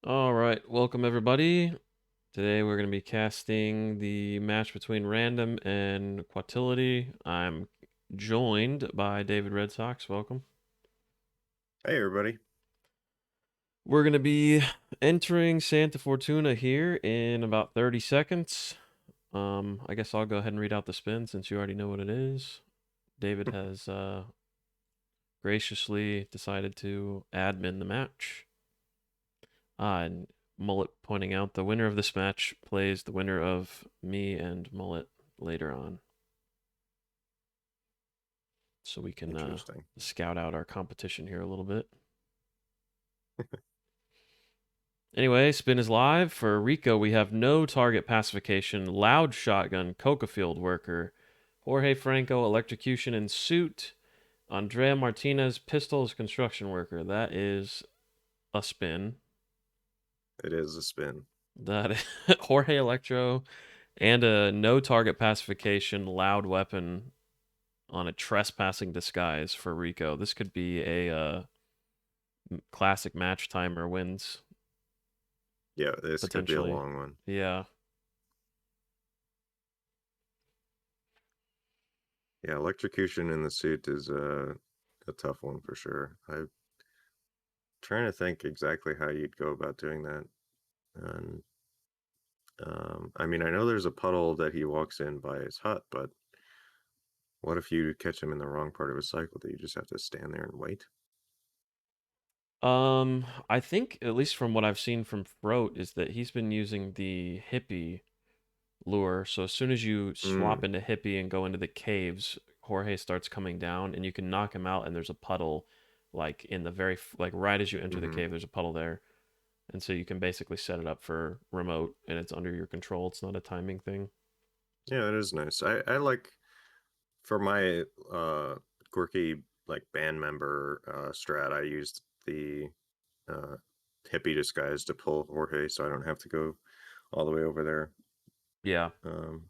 All right, welcome everybody. Today we're going to be casting the match between Random and Quatility. I'm joined by David Red Sox. Welcome. Hey, everybody. We're going to be entering Santa Fortuna here in about 30 seconds. I guess I'll go ahead and read out the spin since you already know what it is. David has graciously decided to admin the match. And Mullet pointing out the winner of this match plays the winner of me and Mullet later on. So we can Interesting. scout out our competition here a little bit. Anyway, spin is live. For Rico, we have no target pacification, loud shotgun, coca field worker, Jorge Franco, electrocution and suit, Andrea Martinez, pistols, construction worker. That is a spin. It is a spin. That is Jorge Electro and a no target pacification, loud weapon on a trespassing disguise for Rico. This could be a classic match timer wins Yeah, this could be a potentially. long one. Yeah. Yeah, electrocution in the suit is a tough one for sure. I'm trying to think exactly how you'd go about doing that. And I mean, I know there's a puddle that he walks in by his hut, but what if you catch him in the wrong part of his cycle? Do you just have to stand there and wait? I think at least from what I've seen from Froat is that he's been using the hippie lure. So as soon as you swap Mm, into hippie and go into the caves, Jorge starts coming down, and you can knock him out. And there's a puddle, like in the like right as you enter the hmm. cave, there's a puddle there, and so you can basically set it up for remote, and it's under your control. It's not a timing thing. Yeah, it is nice. I like for my quirky like band member strat, I used the uh, hippie disguise to pull Jorge, so I don't have to go all the way over there. Yeah, Um,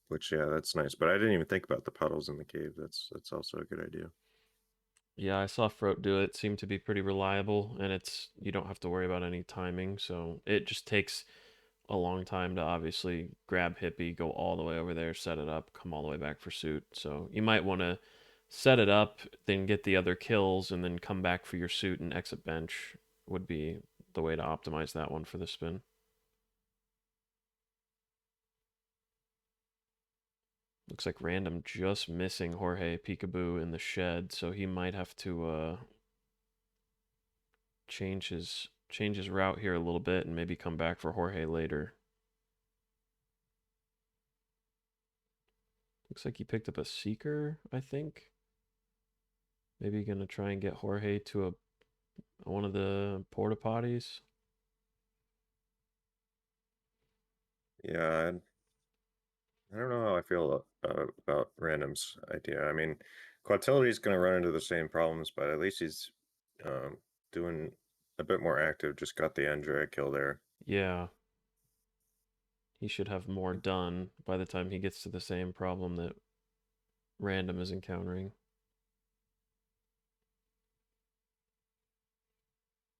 which yeah, that's nice. But I didn't even think about the puddles in the cave. That's also a good idea. yeah, I saw Froat do it. It seemed to be pretty reliable, and it's you don't have to worry about any timing. So it just takes a long time to obviously grab hippie, go all the way over there, set it up, come all the way back for suit. So you might want to set it up, then get the other kills, and then come back for your suit and exit bench would be the way to optimize that one for the spin. Looks like random just missing Jorge Peekaboo in the shed, so he might have to change his route here a little bit and maybe come back for Jorge later. Looks like he picked up a seeker, I think. Maybe gonna try and get Jorge to a one of the porta potties. Yeah, I don't know how I feel about Random's idea. I mean, Quatility's going to run into the same problems, but at least he's um, doing a bit more active. Just got the Andrea kill there. Yeah, he should have more done by the time he gets to the same problem that Random is encountering.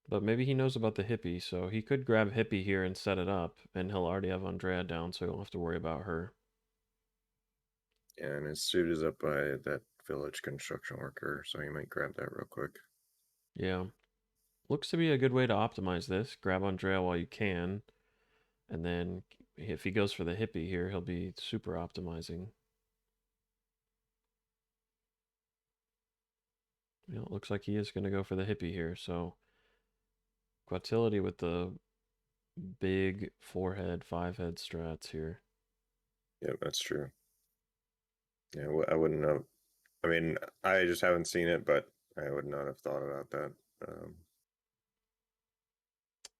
But maybe he knows about the hippie, so he could grab hippie here and set it up, and he'll already have Andrea down, so he won't have to worry about her. And his suit is up by that village construction worker, so he might grab that real quick. Yeah. Looks to be a good way to optimize this. Grab Andrea while you can, and then if he goes for the hippie here, he'll be super optimizing. You know, it looks like he is going to go for the hippie here, so Quatility with the big four-head, five-head strats here. Yeah, that's true. Yeah, I wouldn't have. I mean, I just haven't seen it, but I would not have thought about that. Um,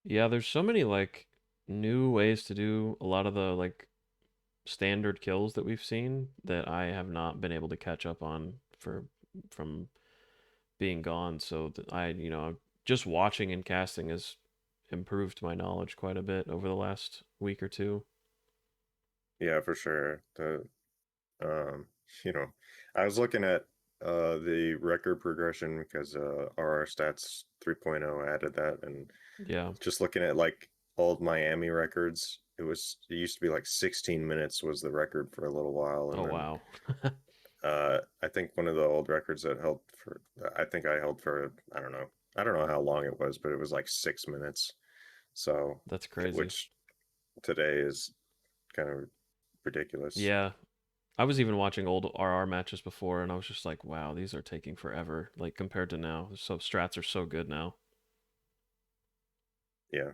Yeah, there's so many like new ways to do a lot of the like standard kills that we've seen that I have not been able to catch up on for from being gone. So just watching and casting has improved my knowledge quite a bit over the last week or two. yeah, for sure. The um, you know, I was looking at The record progression because RR Stats 3.0 added that, and Yeah. just looking at like old Miami records, it used to be like 16 minutes was the record for a little while, and Oh then wow. I think one of the old records that held for I think I held for I don't know how long it was, but it was like 6 minutes. So That's crazy. which today is kind of ridiculous. Yeah. I was even watching old RR matches before and I was just like, wow, these are taking forever like compared to now. So strats are so good now. Yeah,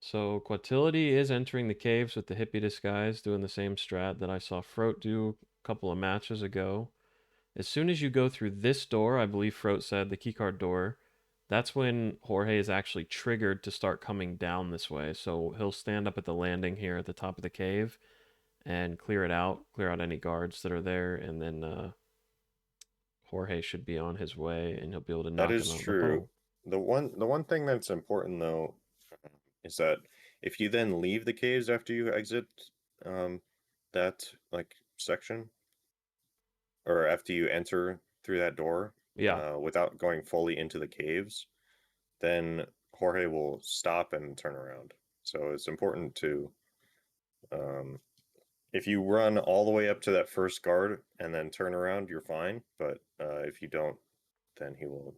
So quatilyti is entering the caves with the hippie disguise, doing the same strat that I saw Froat do a couple of matches ago. As soon as you go through this door, I believe Froat said, the keycard door, that's when Jorge is actually triggered to start coming down this way. So he'll stand up at the landing here at the top of the cave and clear out any guards that are there, and then Jorge should be on his way and he'll be able to that knock him is out of the true. puddle. The one thing that's important though is that if you then leave the caves after you exit um, that like section, or after you enter through that door Yeah, without going fully into the caves, then Jorge will stop and turn around. So it's important to um, if you run all the way up to that first guard and then turn around, you're fine. But if you don't, then he will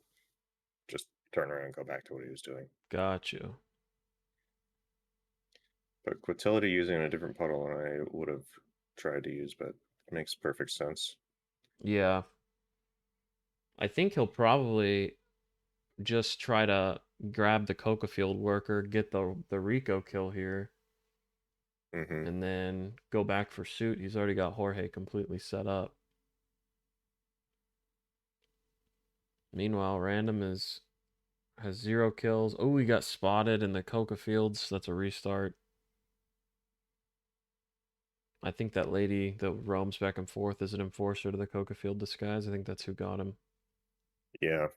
just turn around and go back to what he was doing. got you. But quatility using a different puddle than I would have tried to use, but it makes perfect sense. Yeah, I think he'll probably just try to grab the Coca Field worker, get the Rico kill here, Hmm. and then go back for suit. He's already got Jorge completely set up. Meanwhile, Random is has 0 kills. Oh, he got spotted in the Coca Fields. That's a restart. I think that lady that roams back and forth is an enforcer to the Coca Field disguise. I think that's who got him. Yeah,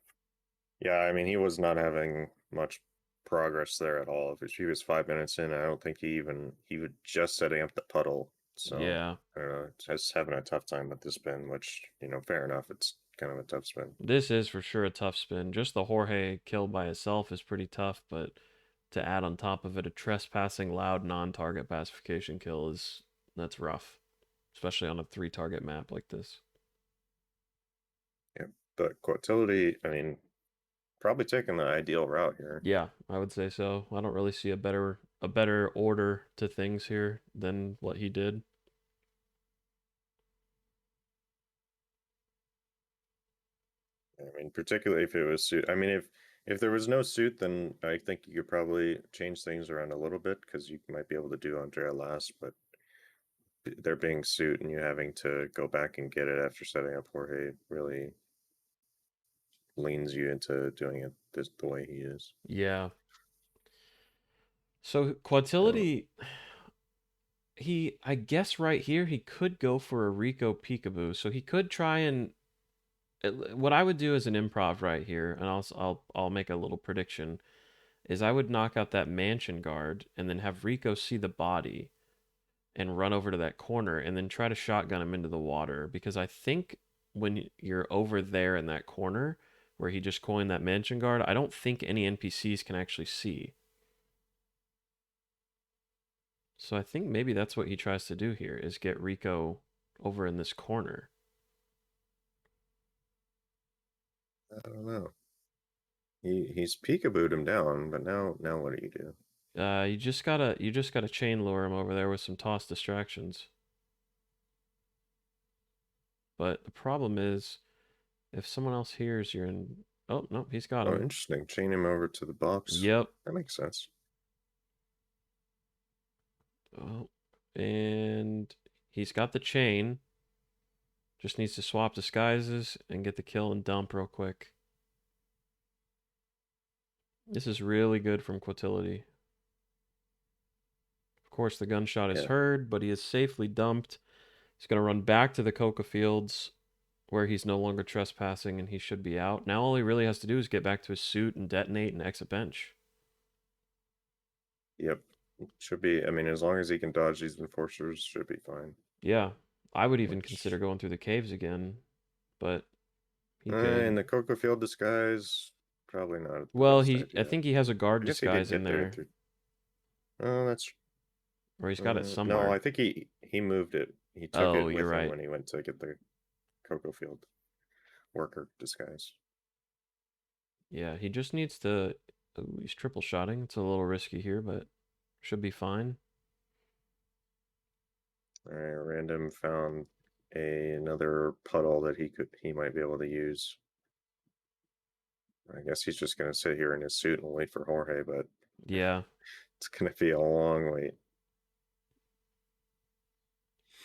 yeah. I mean, he was not having much progress there at all. If he was 5 minutes in, I don't think he was just setting up the puddle. So Yeah, I don't know, just having a tough time with the spin, which fair enough. It's kind of a tough spin. this is for sure a tough spin. Just the Jorge kill by itself is pretty tough, but to add on top of it a trespassing loud non-target pacification kill is that's rough, especially on a 3 target map like this. Yeah, but quotility, I mean, probably taking the ideal route here. Yeah, I would say so. I don't really see a better order to things here than what he did. I mean, particularly if it was suit. I mean, if there was no suit, then I think you could probably change things around a little bit because you might be able to do Andrea last, but there being suit and you having to go back and get it after setting up Jorge really leans you into doing it the way he is. Yeah. So Um, Quatility, he I guess right here he could go for a Rico peekaboo. So he could try and what I would do as an improv right here, and I'll make a little prediction, is I would knock out that mansion guard and then have Rico see the body and run over to that corner and then try to shotgun him into the water because I think when you're over there in that corner where he just coined that mansion guard, I don't think any NPCs can actually see. So I think maybe that's what he tries to do here is get Rico over in this corner. I don't know. He's peekabooed him down, but now what do you do? You just gotta chain lure him over there with some toss distractions. But the problem is if someone else hears you're in. Oh no, he's got Oh, him. interesting. Chain him over to the box. Yep. That makes sense. Oh, and he's got the chain. Just needs to swap disguises and get the kill and dump real quick. This is really good from Quatility. Of course, the gunshot is Yeah. heard, but he is safely dumped. He's going to run back to the Coca Fields where he's no longer trespassing and he should be out. Now all he really has to do is get back to his suit and detonate and exit bench. Yep. Should be. I mean, as long as he can dodge these enforcers, should be fine. Yeah. I would even consider which going through the caves again, but he could. in the Cocoa Field disguise, probably not the Well, best I idea. think he has a guard I guess he did disguise in get there there, through. Oh, that's or he's got it no. somewhere. I think he moved it. He took Oh, it you're with him right. when he went to get the Cocoa Field worker disguise. Yeah, he just needs to. Ooh, he's triple shotting. It's a little risky here, but should be fine. All right, random found another puddle that he might be able to use. I guess he's just gonna sit here in his suit and wait for Jorge, but Yeah, it's gonna be a long wait.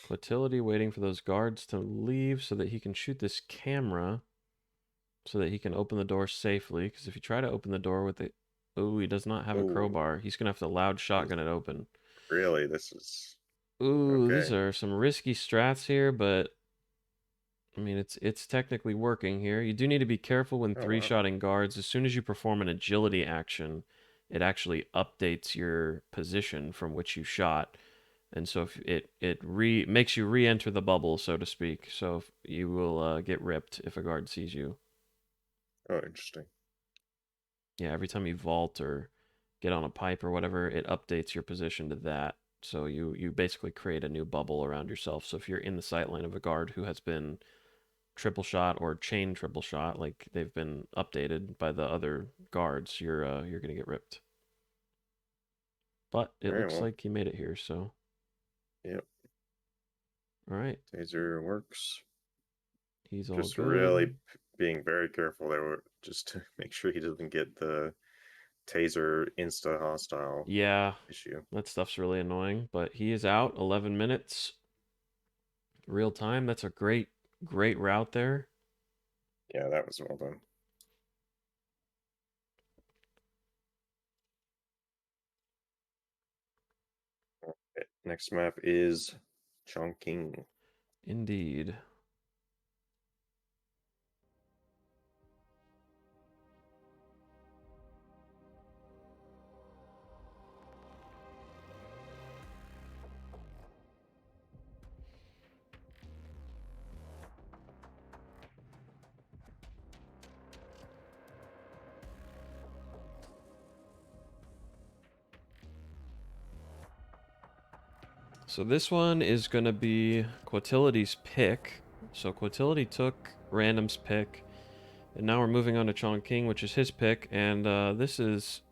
quatility waiting for those guards to leave so that he can shoot this camera so that he can open the door safely. Because if you try to open the door with it, oh, he does not have a Oh, crowbar. He's gonna have to loud shotgun it open. really? This is Ooh, these okay. are some risky strats here, but I mean it's technically working here. You do need to be careful when Oh wow. three-shotting guards. As soon as you perform an agility action, it actually updates your position from which you shot. And so if it makes you re-enter the bubble, so to speak. So you will get ripped if a guard sees you. Oh, interesting. Yeah, every time you vault or get on a pipe or whatever, it updates your position to that. So you basically create a new bubble around yourself. So if you're in the sight line of a guard who has been triple shot or chain triple shot, like they've been updated by the other guards, you're gonna get ripped. But All it right, looks well, like he made it here. So yep. all right, Taser works. he's all Just really good. being very careful there, just to make sure he doesn't get the taser insta hostile Yeah, issue. that stuff's really annoying. But he is out. 11 minutes real time. That's a great route there. Yeah, that was well done. Okay, next map is Chongqing. Indeed. So this one is going to be Quatility's pick. So Quatility took Random's pick, and now we're moving on to Chongqing, which is his pick. And this is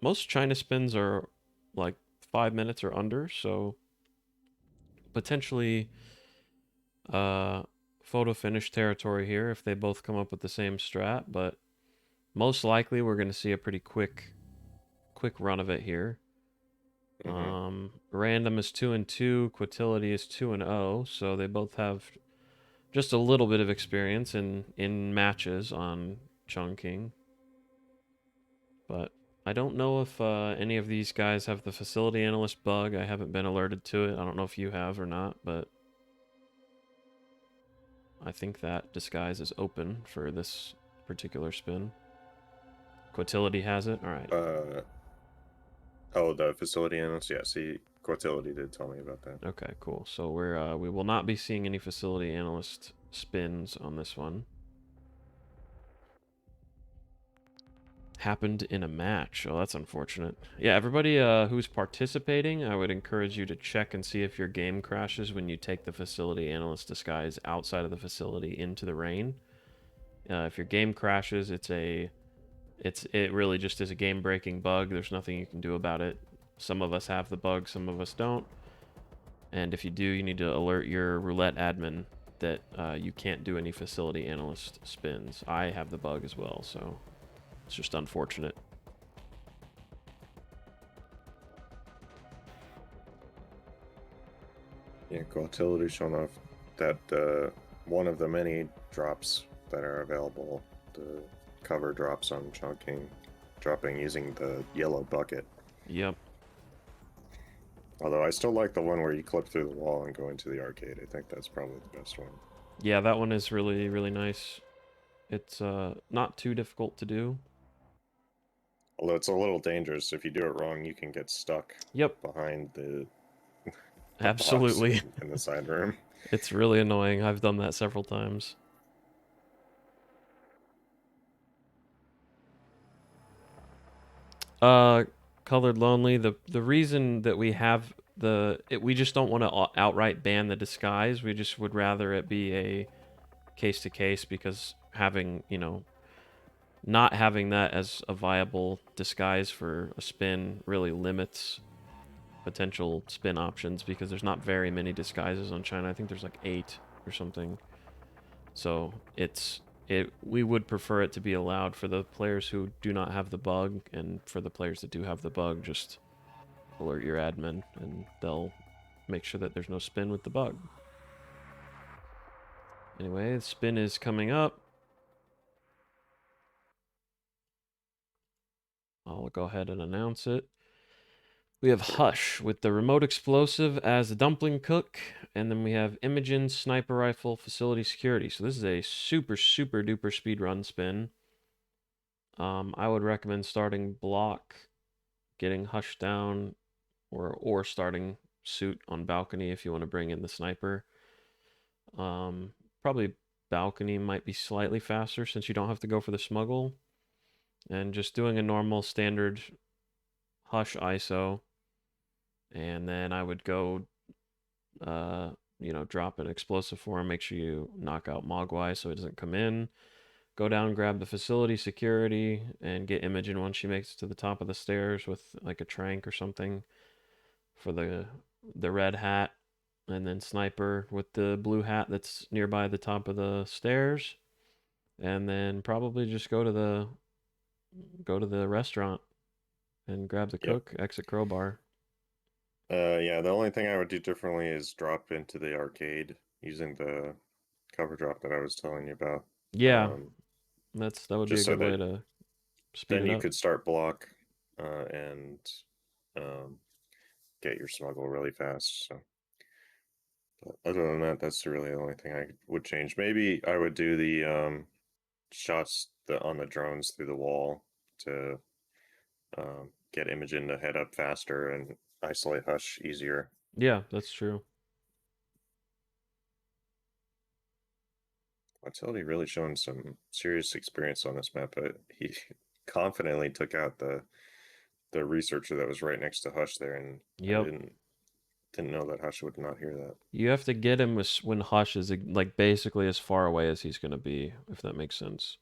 most China spins are like 5 minutes or under, so potentially uh, photo finish territory here if they both come up with the same strat. But most likely we're going to see a pretty quick run of it here. Mm-hmm. Random is 2-2, Quatility is 2-0, so they both have just a little bit of experience in matches on Chongqing. But I don't know if any of these guys have the facility analyst bug. I haven't been alerted to it. I don't know if you have or not, but I think that disguise is open for this particular spin. Quatility has it. All right. Uh, oh, the facility analyst. Yeah, see, Quatility did tell me about that. Okay, cool. So we will not be seeing any facility analyst spins on this one. Happened in a match. Oh, that's unfortunate. Yeah, everybody who's participating, I would encourage you to check and see if your game crashes when you take the facility analyst disguise outside of the facility into the rain. If your game crashes, it really just is a game breaking bug. There's nothing you can do about it. Some of us have the bug, some of us don't. And if you do, you need to alert your roulette admin that you can't do any facility analyst spins. I have the bug as well, so it's just unfortunate. Yeah, Quatility showing off that one of the many drops that are available, the cover drops on Chongqing, dropping using the yellow bucket. Yep. Although I still like the one where you clip through the wall and go into the arcade. I think that's probably the best one. Yeah, that one is really nice. It's not too difficult to do. Although it's a little dangerous. If you do it wrong, you can get stuck Yep, behind the box absolutely. in the side room. It's really annoying. I've done that several times. Uh, Colored Lonely. The reason that we have we just don't want to outright ban the disguise. We just would rather it be a case to case because having not having that as a viable disguise for a spin really limits potential spin options because there's not very many disguises on China. I think there's like 8 or something. So we would prefer it to be allowed for the players who do not have the bug, and for the players that do have the bug, just alert your admin and they'll make sure that there's no spin with the bug. Anyway, the spin is coming up. I'll go ahead and announce it. We have Hush with the remote explosive as a dumpling cook, and then we have Imogen sniper rifle facility security. So this is a super super duper speed run spin. I would recommend starting block, getting Hush down, or starting suit on balcony if you want to bring in the sniper. Probably balcony might be slightly faster since you don't have to go for the smuggle, and just doing a normal standard Hush ISO, and then I would go drop an explosive for him. Make sure you knock out Mogwai so it doesn't come in. Go down, grab the facility security, and get Imogen once she makes it to the top of the stairs with like a trank or something for the red hat, and then sniper with the blue hat that's nearby the top of the stairs, and then probably just go to the restaurant and grab the Yep. cook, exit crowbar. Yeah, the only thing I would do differently is drop into the arcade using the cover drop that I was telling you about. Yeah, Um, that would be a just so good way that to speed then it you up. could start block and um, get your smuggle really fast. So, but other than that, that's really the only thing I would change. Maybe I would do the shots on the drones through the wall to get Imogen to head up faster and isolate Hush easier. Yeah, that's true. Quatility really showing some serious experience on this map, but he confidently took out the researcher that was right next to Hush there, and I Yep. didn't know that Hush would not hear that. You have to get him when Hush is like basically as far away as he's gonna be, if that makes sense.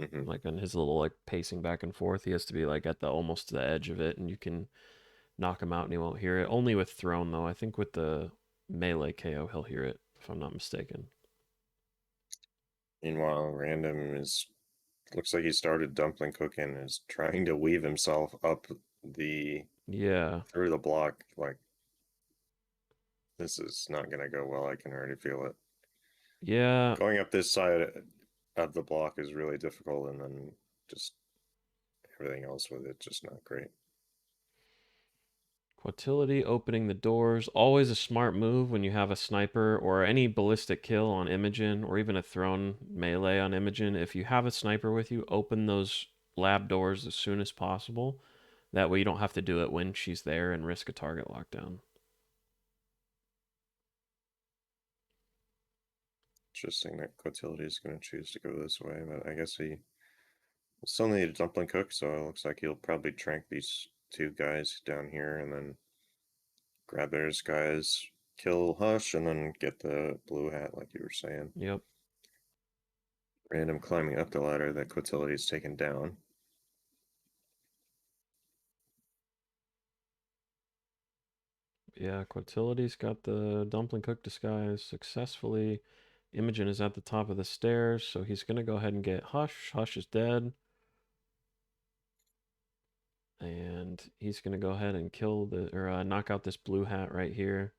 Hmm. Like on his little like pacing back and forth, he has to be like at the almost to the edge of it, and you can knock him out and he won't hear it. Only with thrown though. I think with the melee KO he'll hear it, if I'm not mistaken. Meanwhile, Random is looks like he started dumpling cooking and is trying to weave himself up the Yeah. through the block. Like this is not gonna go well. I can already feel it. Yeah. Going up this side of the block is really difficult, and then just everything else with it just not great. Quatility opening the doors. Always a smart move when you have a sniper or any ballistic kill on Imogen or even a thrown melee on Imogen. If you have a sniper with you, open those lab doors as soon as possible. That way you don't have to do it when she's there and risk a target lockdown. Interesting that Quatility is going to choose to go this way, but I guess he will still need a dumpling cook, so it looks like he'll probably trank these two guys down here and then grab those guys, kill Hush, and then get the blue hat, like you were saying. Yep. Random climbing up the ladder that Quatility is taken down. Yeah, Quatility's got the dumpling cook disguise successfully. Imogen is at the top of the stairs, so he's going to go ahead and get Hush. Hush is dead. And he's going to go ahead and knock out this blue hat right here.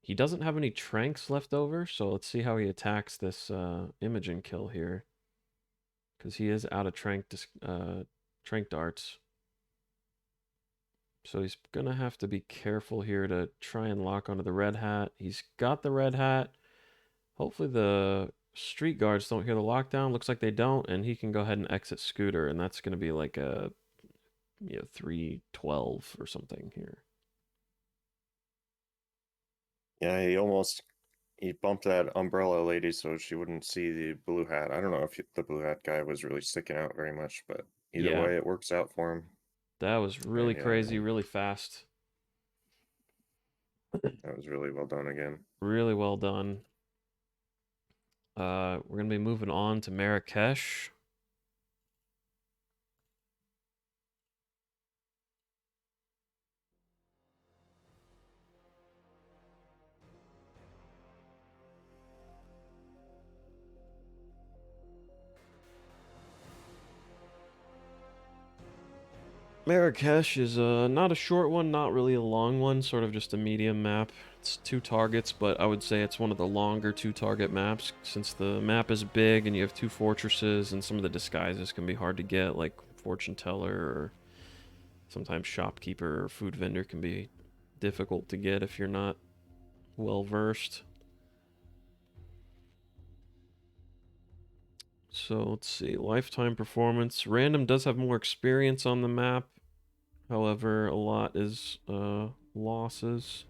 He doesn't have any tranks left over, so let's see how he attacks this Imogen kill here. Because he is out of trank darts. So he's going to have to be careful here to try and lock onto the red hat. He's got the red hat. Hopefully the street guards don't hear the lockdown. Looks like they don't, and he can go ahead and exit scooter, and that's going to be like a 312 or something here. Yeah, he bumped that umbrella lady so she wouldn't see the blue hat. I don't know if the blue hat guy was really sticking out very much, but either Yeah, way, it works out for him. that was really And yeah, crazy, really fast. that was really well done again. Really well done. We're gonna be moving on to Marrakesh. Marrakesh is not a short one, not really a long one, sort of just a medium map. It's 2 targets, but I would say it's one of the longer 2 target maps since the map is big and you have 2 fortresses and some of the disguises can be hard to get, like fortune teller or sometimes shopkeeper or food vendor can be difficult to get if you're not well versed. So let's see, lifetime performance. Random does have more experience on the map. However, a lot is losses.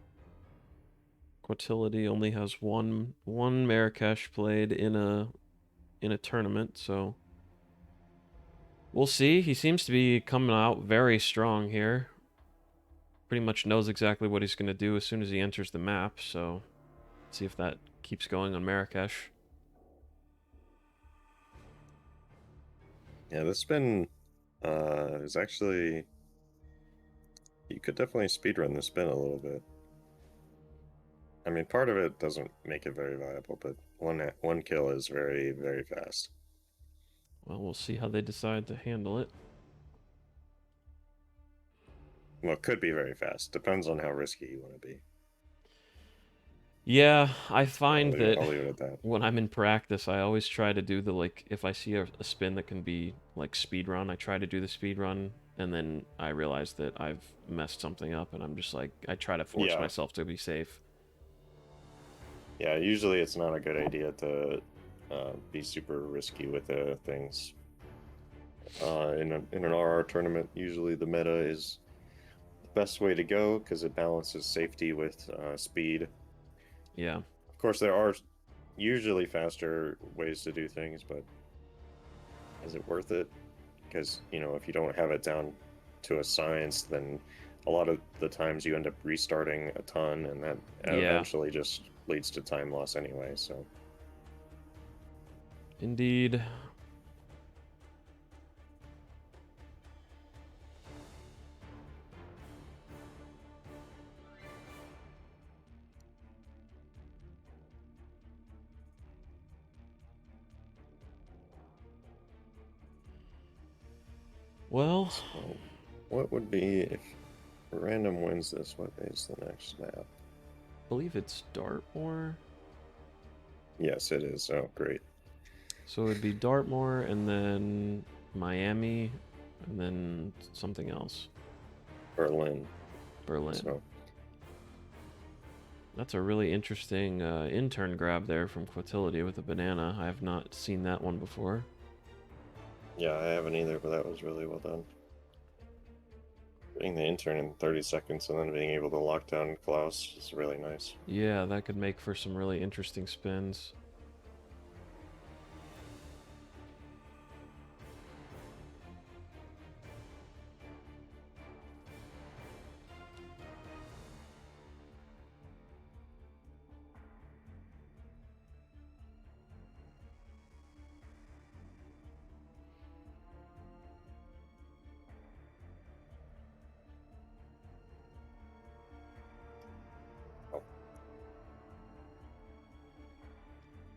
Quatility only has one Marrakesh played in a tournament, so we'll see. He seems to be coming out very strong here. Pretty much knows exactly what he's gonna do as soon as he enters the map, so let's see if that keeps going on Marrakesh. Yeah, this spin is actually you could definitely speedrun the spin a little bit. I mean, part of it doesn't make it very viable, but one kill is very, very fast. Well, we'll see how they decide to handle it. Well, it could be very fast. Depends on how risky you want to be. Yeah, I find that I'll leave it at that. when I'm in practice, I always try to do the like if I see a spin that can be like speed run, I try to do the speed run, and then I realize that I've messed something up, and I'm just like I try to force Yeah, myself to be safe. yeah. Usually, it's not a good idea to be super risky with things. In an RR tournament, usually the meta is the best way to go because it balances safety with speed. Yeah, Of course, there are usually faster ways to do things, but is it worth it? Because if you don't have it down to a science, then a lot of the times you end up restarting a ton, and that yeah, eventually just leads to time loss anyway. So indeed. Well, so what would be if random wins this? What is the next map? I believe it's Dartmoor. Yes, it is. Oh, great. So it would be Dartmoor and then Miami and then something else. Berlin. Berlin. So That's a really interesting intern grab there from Quatility with a banana. I have not seen that one before. yeah, I haven't either, but that was really well done. Being the intern in 30 seconds and then being able to lock down Klaus is really nice. Yeah, that could make for some really interesting spins. Oh,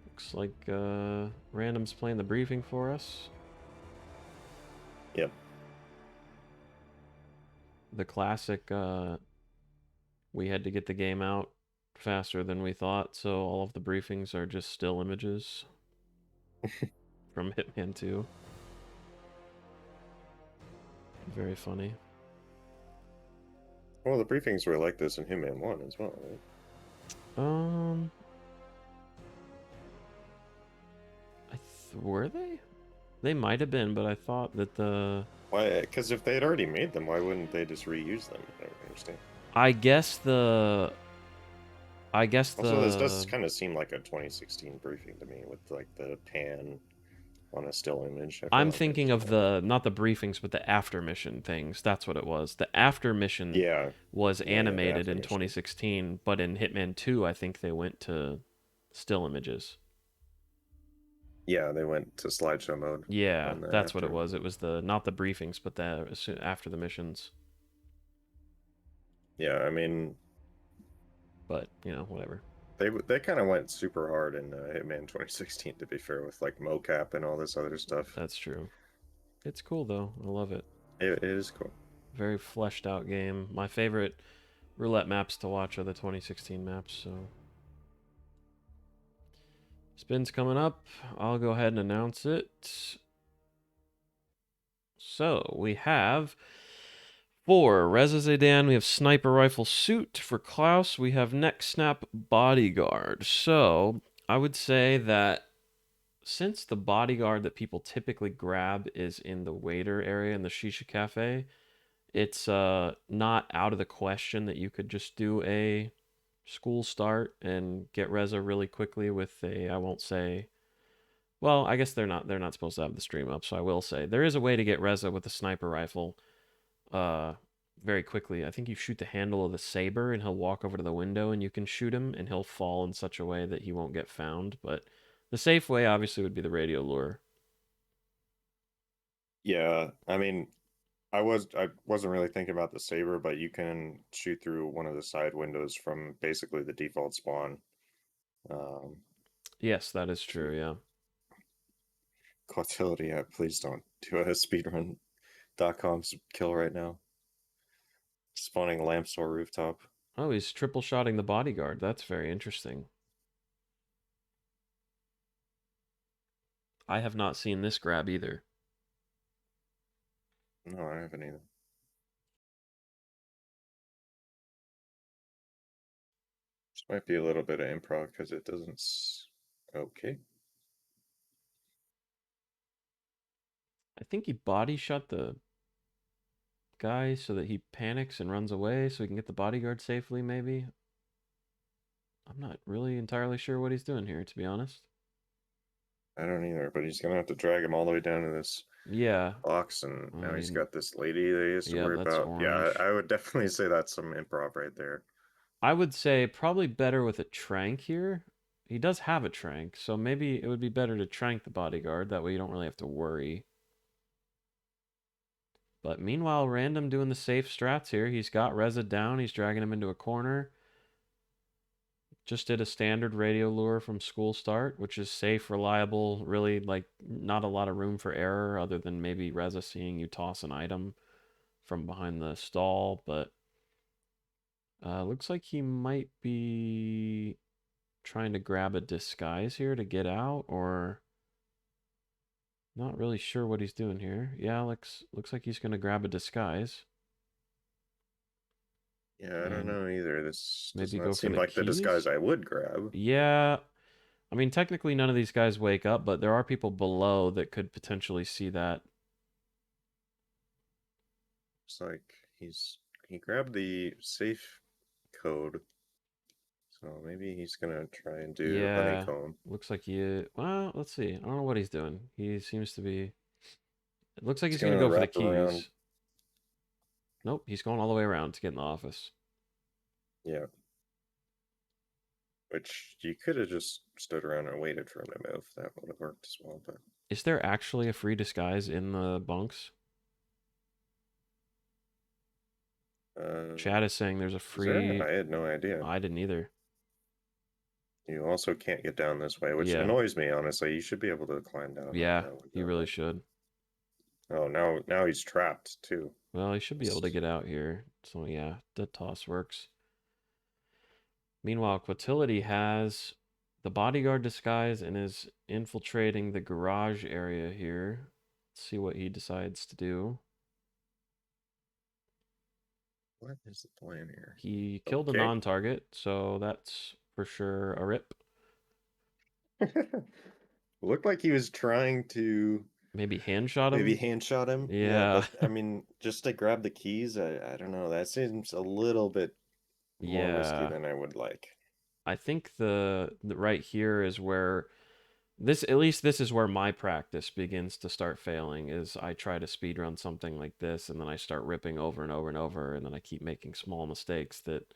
Looks like Random's playing the briefing for us. yep. The classic, we had to get the game out faster than we thought, so all of the briefings are just still images from Hitman 2. Very funny. Well, the briefings were like this in Hitman 1 as well, right? Um, were they? They might have been, but I thought that the Why? Because if they had already made them, why wouldn't they just reuse them? I don't understand. I guess I guess Also, this does the kind of seem like a 2016 briefing to me with like the pan on a still image. I feel I'm like thinking it's of the not the briefings but the after mission things. That's what it was. The after mission yeah, was yeah, the animated in affirmation. 2016, but in Hitman 2 I think they went to still images. Yeah, they went to slideshow mode Yeah, on the that's what it after. was. It was the not the briefings but the after the missions. Yeah, I mean, But, whatever. they kind of went super hard in Hitman 2016. To be fair, with like mocap and all this other stuff, That's true. It's cool though. I love it. it is cool. Very fleshed out game. My favorite roulette maps to watch are the 2016 maps, so spin's coming up. I'll go ahead and announce it. So we have for Reza Zaydan, we have Sniper Rifle Suit. For Klaus, we have Neck Snap Bodyguard. So I would say that since the bodyguard that people typically grab is in the waiter area in the Shisha Cafe, it's not out of the question that you could just do a school start and get Reza really quickly with a I won't say well, I guess they're not supposed to have the stream up, so I will say there is a way to get Reza with a sniper rifle uh very quickly. I think you shoot the handle of the saber and he'll walk over to the window and you can shoot him and he'll fall in such a way that he won't get found, but the safe way obviously would be the radio lure. Yeah, I mean, I wasn't really thinking about the saber, but you can shoot through one of the side windows from basically the default spawn. Um, Yes, that is true, Shoot, yeah. quatility. Yeah, please don't do a speedrun.com's kill right now. Spawning lamp store rooftop. Oh, he's triple shotting the bodyguard. That's very interesting. I have not seen this grab either. No, I haven't either. This might be a little bit of improv because it doesn't. Okay. I think he body shot the guy so that he panics and runs away so he can get the bodyguard safely, maybe. I'm not really entirely sure what he's doing here, to be honest. I don't either, but he's gonna have to drag him all the way down to this Yeah. box, and I now he's mean, got this lady that he has to yeah, worry that's about. Yeah, orange. I would definitely say that's some improv right there. I would say probably better with a trank here. He does have a trank, so maybe it would be better to trank the bodyguard. That way you don't really have to worry. But meanwhile, Random doing the safe strats here. He's got Reza down. He's dragging him into a corner. Just did a standard radio lure from school start, which is safe, reliable, really like not a lot of room for error other than maybe Reza seeing you toss an item from behind the stall. But looks like he might be trying to grab a disguise here to get out, or not really sure what he's doing here. Yeah, looks like he's gonna grab a disguise Yeah, I don't and know either. This does maybe not go for seem the like the disguise keys. I would grab. Yeah, I mean technically none of these guys wake up, but there are people below that could potentially see that. It's like he grabbed the safe code, so maybe he's gonna try and do Yeah, honeycomb. looks like he. Well, let's see. I don't know what he's doing. He seems to be. It looks like He's he's gonna gonna go for the wrap around. keys. Nope, he's going all the way around to get in the office. Yeah, which you could have just stood around and waited for him to move. That would have worked as well. But Is there actually a free disguise in the bunks? uh, Chad is saying there's a is there? free. I had no idea. I didn't either. You also can't get down this way, which Yeah, annoys me. Honestly, you should be able to climb down out yeah, that you window. really But should. oh, now he's trapped too. Well, he should be able to It's, get out here. So yeah, the toss works. Meanwhile, Quatility has the bodyguard disguise and is infiltrating the garage area here. Let's see what he decides to do. what is the plan here? He killed a Okay. non-target, so that's for sure a rip. Looked like he was trying to Maybe hand shot maybe him. hand shot him. Yeah, Yeah, but I mean, just to grab the keys, I don't know. That seems a little bit more risky yeah. than I would like. I think the right here is where this, at least this is where my practice begins to start failing. Is I try to speed run something like this, and then I start ripping over and over and over, and then I keep making small mistakes that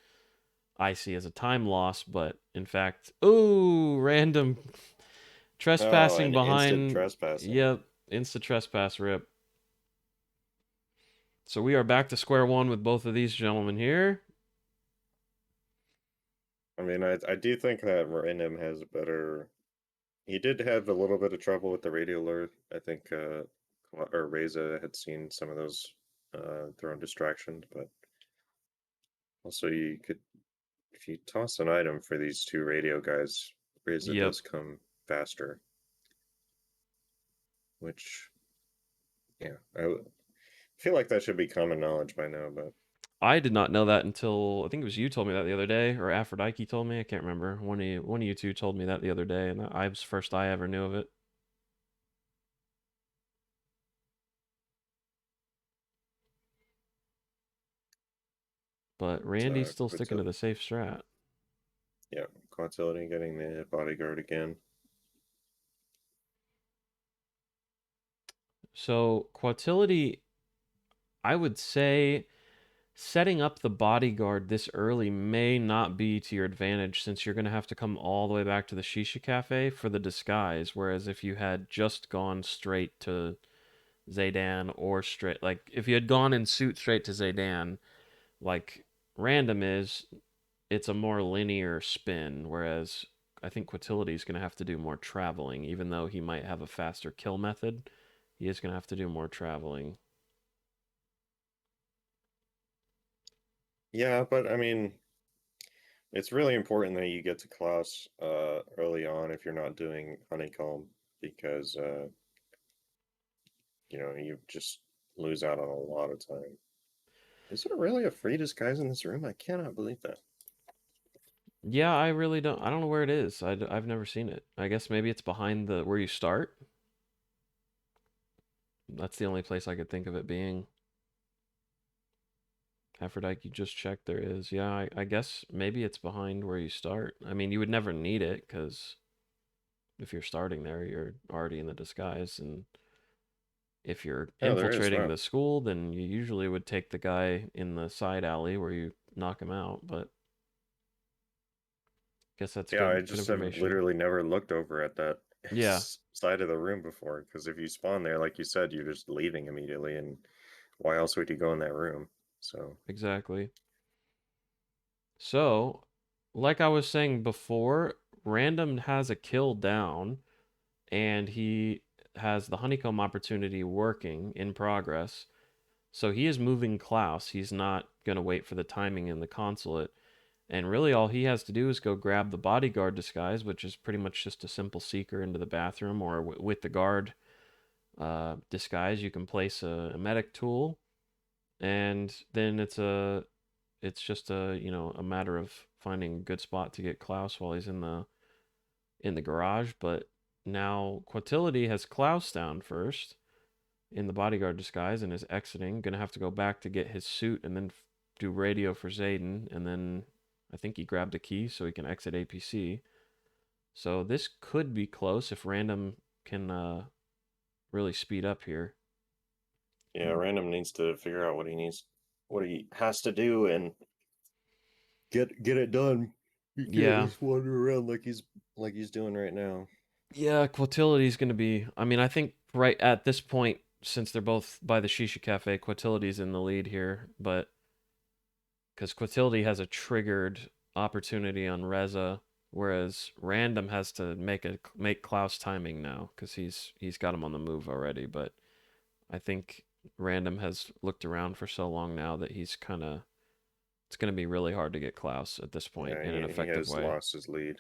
I see as a time loss, but in fact, ooh, random Oh, trespassing and instant behind. trespassing. Yep, insta trespass rip. So we are back to square one with both of these gentlemen here. I mean, I do think that Random has a better. He did have a little bit of trouble with the radio alert. I think, or Reza had seen some of those thrown distractions, but also you could, if you toss an item for these two radio guys, Reza Yep. does come faster, which, yeah, feel like that should be common knowledge by now, but I did not know that until I think it was you told me that the other day, or Aphrodite told me. I can't remember. One of you two told me that the other day, and I was first I ever knew of it. But Randy's still sticking to the safe strat. yeah, quatility getting the bodyguard again. So quatility, I would say setting up the bodyguard this early may not be to your advantage since you're going to have to come all the way back to the Shisha Cafe for the disguise. Whereas if you had just gone straight to Zaydan or straight, like if you had gone in suit straight to Zaydan, like random is, it's a more linear spin. Whereas I think Quatility is going to have to do more traveling, even though he might have a faster kill method. He is going to have to do more traveling. Yeah, but I mean, it's really important that you get to Klaus early on if you're not doing honeycomb because you just lose out on a lot of time. Is there really a free disguise in this room? I cannot believe that. Yeah, I really don't. I don't know where it is. I've never seen it. I guess maybe it's behind the where you start. That's the only place I could think of it being. Aphrodite, you just checked. There is. Yeah, I guess maybe it's behind where you start. I mean, you would never need it because if you're starting there, you're already in the disguise. And if you're Oh, there is. infiltrating Wow. the school, then you usually would take the guy in the side alley where you knock him out. But I guess that's Yeah, I good just have information. literally never looked over at that Yeah, side of the room before. Because if you spawn there, like you said, you're just leaving immediately, and why else would you go in that room? So, exactly. So, like I was saying before, Random has a kill down, and he has the honeycomb opportunity working in progress. So he is moving Klaus. He's not going to wait for the timing in the consulate. And really, all he has to do is go grab the bodyguard disguise, which is pretty much just a simple seeker into the bathroom, or with the guard disguise, you can place a medic tool, and then it's just a matter of finding a good spot to get Klaus while he's in the garage. But now Quatility has Klaus down first in the bodyguard disguise and is exiting. Gonna have to go back to get his suit and then do radio for Zayden, and then I think he grabbed a key so he can exit APC. So this could be close if Random can really speed up here. yeah, Random needs to figure out what he has to do, and get it done. You can't Yeah, just wander around like he's doing right now. yeah, Quatility is gonna be. I mean, I think right at this point, since they're both by the Shisha Cafe, Quatility's in the lead here, but because Quatility has a triggered opportunity on Reza, whereas Random has to make Klaus timing now because he's got him on the move already. But I think Random has looked around for so long now that he's kind of, it's going to be really hard to get Klaus at this point Yeah, in an he effective has way. lost his lead.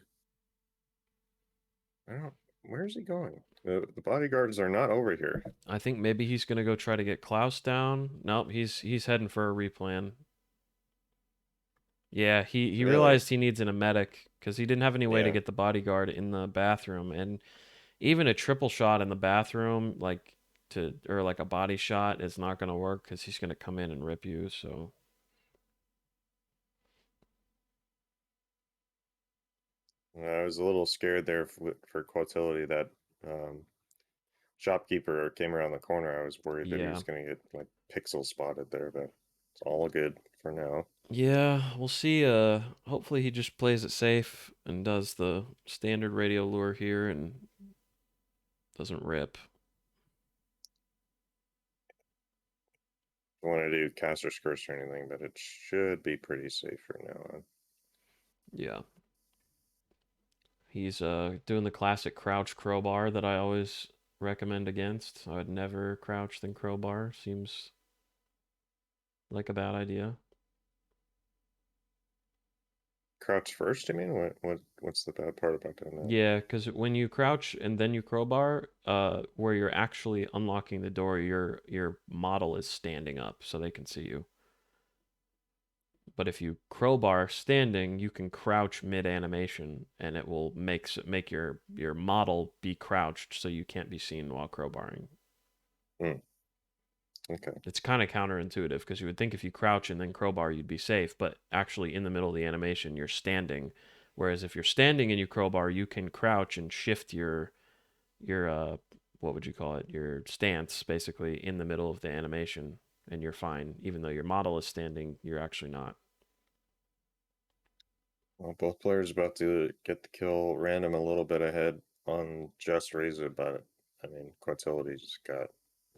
I don't. Where's he going? The bodyguards are not over here. I think maybe he's going to go try to get Klaus down. Nope, he's heading for a replan. Yeah, he Really? realized he needs an medic because he didn't have any way to Yeah. get the bodyguard in the bathroom, and even a triple shot in the bathroom, like or like a body shot, is not going to work because he's going to come in and rip you. So I was a little scared there for quatility that um, shopkeeper came around the corner. I was worried that he Yeah. was going to get like pixel spotted there, but it's all good for now. Yeah, we'll see. Hopefully he just plays it safe and does the standard radio lure here and doesn't rip. I want to do caster skirts or anything, but it should be pretty safe for now on. Yeah. He's doing the classic crouch crowbar that I always recommend against. I would never crouch then crowbar. Seems like a bad idea. Crouch first, I mean? What's the bad part about doing that? Yeah, because when you crouch and then you crowbar, where you're actually unlocking the door, your model is standing up so they can see you. But if you crowbar standing, you can crouch mid animation, and it will make your model be crouched so you can't be seen while crowbarring. Hmm, okay. It's kind of counterintuitive because you would think if you crouch and then crowbar, you'd be safe, but actually in the middle of the animation, you're standing. Whereas if you're standing and you crowbar, you can crouch and shift your what would you call it? Your stance basically in the middle of the animation, and you're fine. Even though your model is standing, you're actually not. Well, both players about to get the kill. Random a little bit ahead on just Reza, but I mean, Quatility's got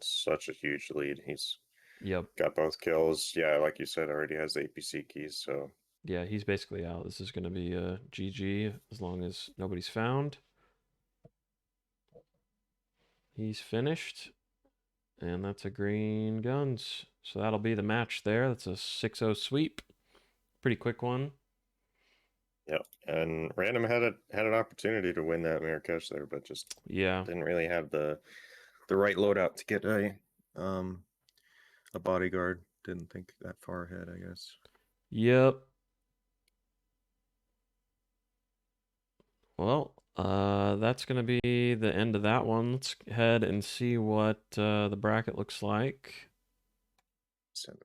such a huge lead. He's Yep. got both kills. Yeah, like you said, already has the APC keys. So Yeah, he's basically out. This is going to be a GG as long as nobody's found. He's finished, and that's a green guns. So that'll be the match there. That's a 6-0 sweep. Pretty quick one. yeah, and Random had an opportunity to win that Marrakesh there, but just Yeah. didn't really have the right loadout to get um a bodyguard. Didn't think that far ahead, I guess. Yep. Well, that's going to be the end of that one. Let's head and see what the bracket looks like. Semi